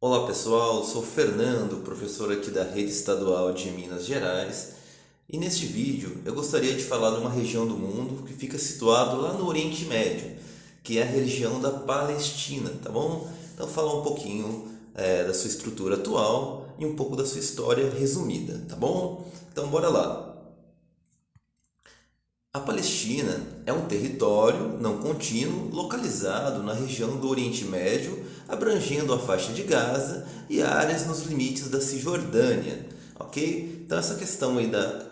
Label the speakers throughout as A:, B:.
A: Olá pessoal, sou Fernando, professor aqui da Rede Estadual de Minas Gerais, e neste vídeo eu gostaria de falar de uma região do mundo que fica situado lá no Oriente Médio, que é a região da Palestina, tá bom? Então falar um pouquinho da sua estrutura atual e um pouco da sua história resumida, tá bom? Então bora lá. A Palestina é um território não contínuo localizado na região do Oriente Médio, abrangendo a faixa de Gaza e áreas nos limites da Cisjordânia, ok? Então essa questão aí da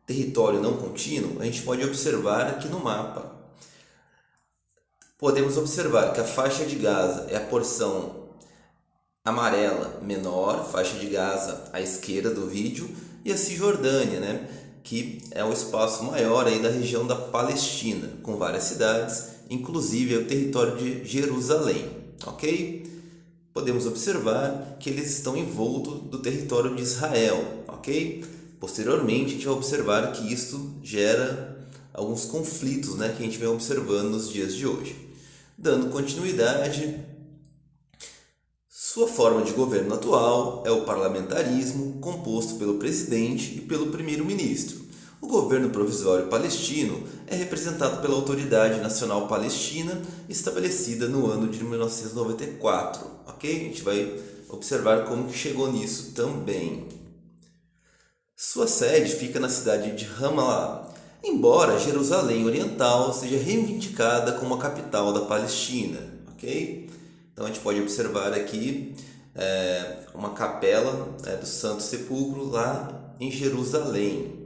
A: território não contínuo, a gente pode observar aqui no mapa. Podemos observar que a faixa de Gaza é a porção amarela menor, faixa de Gaza à esquerda do vídeo, e a Cisjordânia, né, que é o espaço maior aí da região da Palestina, com várias cidades, inclusive o território de Jerusalém, ok? Podemos observar que eles estão envoltos do território de Israel, ok? Posteriormente, a gente vai observar que isso gera alguns conflitos, né, que a gente vem observando nos dias de hoje. Dando continuidade, sua forma de governo atual é o parlamentarismo, composto pelo presidente e pelo primeiro-ministro. O governo provisório palestino é representado pela Autoridade Nacional Palestina, estabelecida no ano de 1994. Ok? A gente vai observar como que chegou nisso também. Sua sede fica na cidade de Ramallah, embora Jerusalém Oriental seja reivindicada como a capital da Palestina. Ok? Então a gente pode observar aqui uma capela do Santo Sepulcro lá em Jerusalém.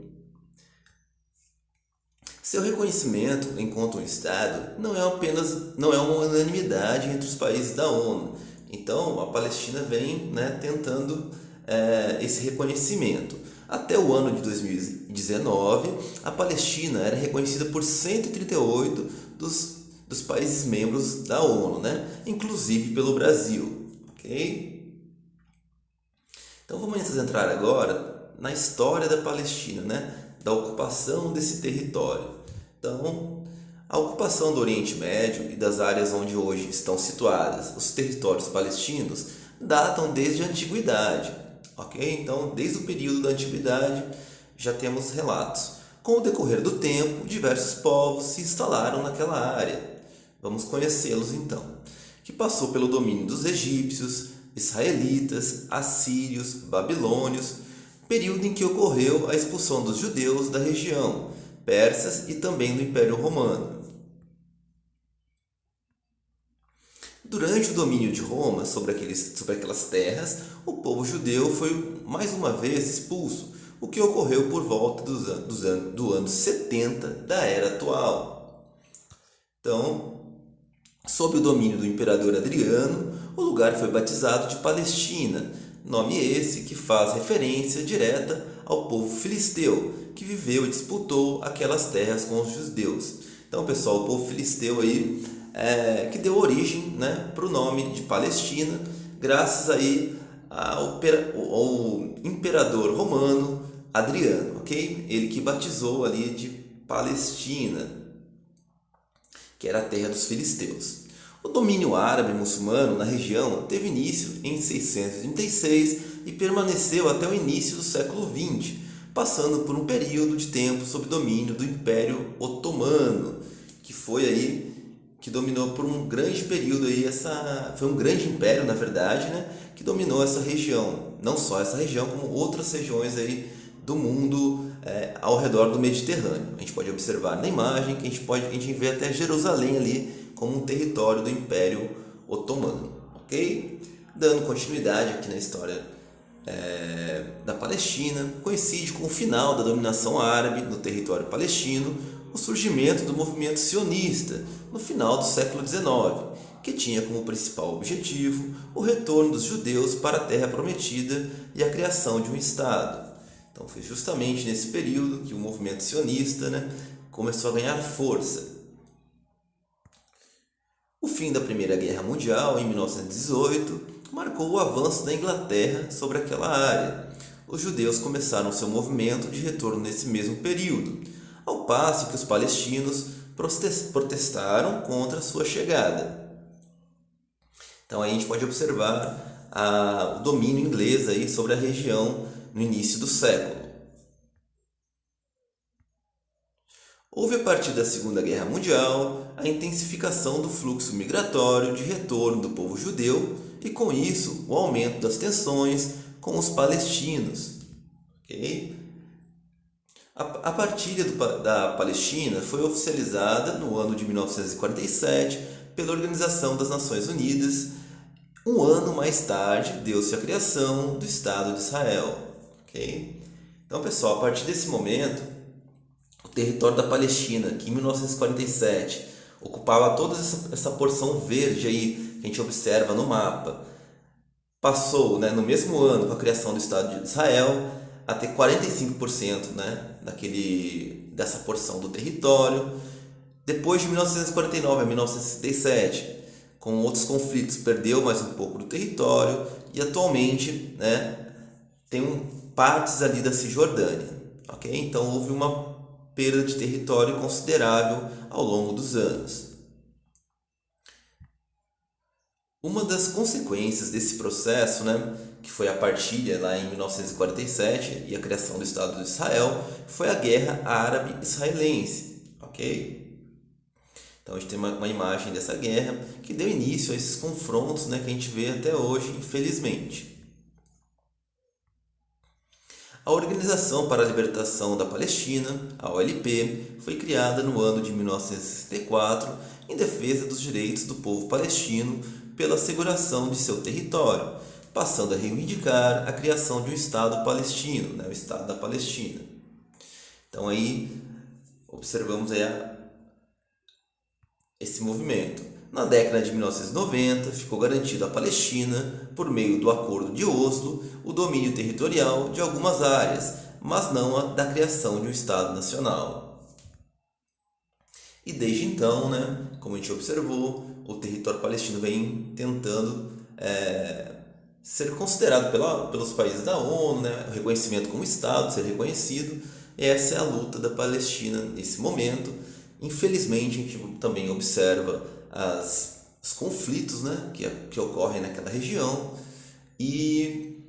A: Seu reconhecimento enquanto um Estado não é uma unanimidade entre os países da ONU. Então a Palestina vem, né, tentando esse reconhecimento. Até o ano de 2019, a Palestina era reconhecida por 138 dos países membros da ONU, né? Inclusive pelo Brasil. Ok? Então vamos entrar agora na história da Palestina, né? Da ocupação desse território. Então, a ocupação do Oriente Médio e das áreas onde hoje estão situadas os territórios palestinos datam desde a antiguidade, ok? Então, desde o período da antiguidade já temos relatos. Com o decorrer do tempo, diversos povos se instalaram naquela área. Vamos conhecê-los então, que passou pelo domínio dos egípcios, israelitas, assírios, babilônios, período em que ocorreu a expulsão dos judeus da região, persas e também do Império Romano. Durante o domínio de Roma sobre aquelas terras, o povo judeu foi mais uma vez expulso, o que ocorreu por volta do ano 70 da era atual. Então, sob o domínio do imperador Adriano, o lugar foi batizado de Palestina, nome esse que faz referência direta ao povo filisteu, que viveu e disputou aquelas terras com os judeus. Então, pessoal, o povo filisteu aí que deu origem, né, para o nome de Palestina, graças aí ao imperador romano Adriano, ok? Ele que batizou ali de Palestina, que era a terra dos filisteus. O domínio árabe muçulmano na região teve início em 636 e permaneceu até o início do século XX, passando por um período de tempo sob domínio do Império Otomano, que foi aí que dominou por um grande período aí foi um grande império, na verdade, né, que dominou essa região, não só essa região como outras regiões aí do mundo ao redor do Mediterrâneo. A gente pode observar na imagem que a gente vê até Jerusalém ali como um território do Império Otomano, ok? Dando continuidade aqui na história da Palestina, coincide com o final da dominação árabe no território palestino, o surgimento do movimento sionista no final do século XIX, que tinha como principal objetivo o retorno dos judeus para a terra prometida e a criação de um Estado. Então foi justamente nesse período que o movimento sionista, né, começou a ganhar força. O fim da Primeira Guerra Mundial, em 1918, marcou o avanço da Inglaterra sobre aquela área. Os judeus começaram seu movimento de retorno nesse mesmo período, ao passo que os palestinos protestaram contra sua chegada. Então aí a gente pode observar o domínio inglês aí sobre a região no início do século. Houve a partir da Segunda Guerra Mundial a intensificação do fluxo migratório de retorno do povo judeu e, com isso, o aumento das tensões com os palestinos. Okay? A partilha da Palestina foi oficializada no ano de 1947 pela Organização das Nações Unidas. Um ano mais tarde, deu-se a criação do Estado de Israel. Okay? Então, pessoal, a partir desse momento, o território da Palestina, que em 1947 ocupava toda essa porção verde aí que a gente observa no mapa, passou, no mesmo ano, com a criação do Estado de Israel, a ter 45%, dessa porção do território. Depois de 1949 a 1967, com outros conflitos, perdeu mais um pouco do território e atualmente, tem partes ali da Cisjordânia. Okay? Então houve uma perda de território considerável ao longo dos anos. Uma das consequências desse processo, que foi a partilha lá em 1947 e a criação do Estado de Israel, foi a Guerra Árabe-Israelense. Ok? Então a gente tem uma imagem dessa guerra que deu início a esses confrontos, que a gente vê até hoje, infelizmente. A Organização para a Libertação da Palestina, a OLP, foi criada no ano de 1964 em defesa dos direitos do povo palestino pela asseguração de seu território, passando a reivindicar a criação de um Estado palestino, o Estado da Palestina. Então aí observamos aí esse movimento. Na década de 1990, ficou garantido à Palestina, por meio do Acordo de Oslo, o domínio territorial de algumas áreas, mas não a da criação de um Estado nacional. E desde então, como a gente observou, o território palestino vem tentando ser considerado pelos países da ONU, o reconhecimento como Estado, ser reconhecido. Essa é a luta da Palestina nesse momento. Infelizmente, a gente também observa os conflitos que ocorrem naquela região. E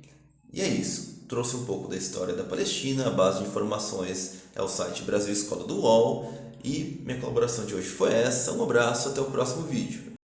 A: é isso. Trouxe um pouco da história da Palestina. A base de informações é o site Brasil Escola do UOL. E minha colaboração de hoje foi essa. Um abraço, até o próximo vídeo.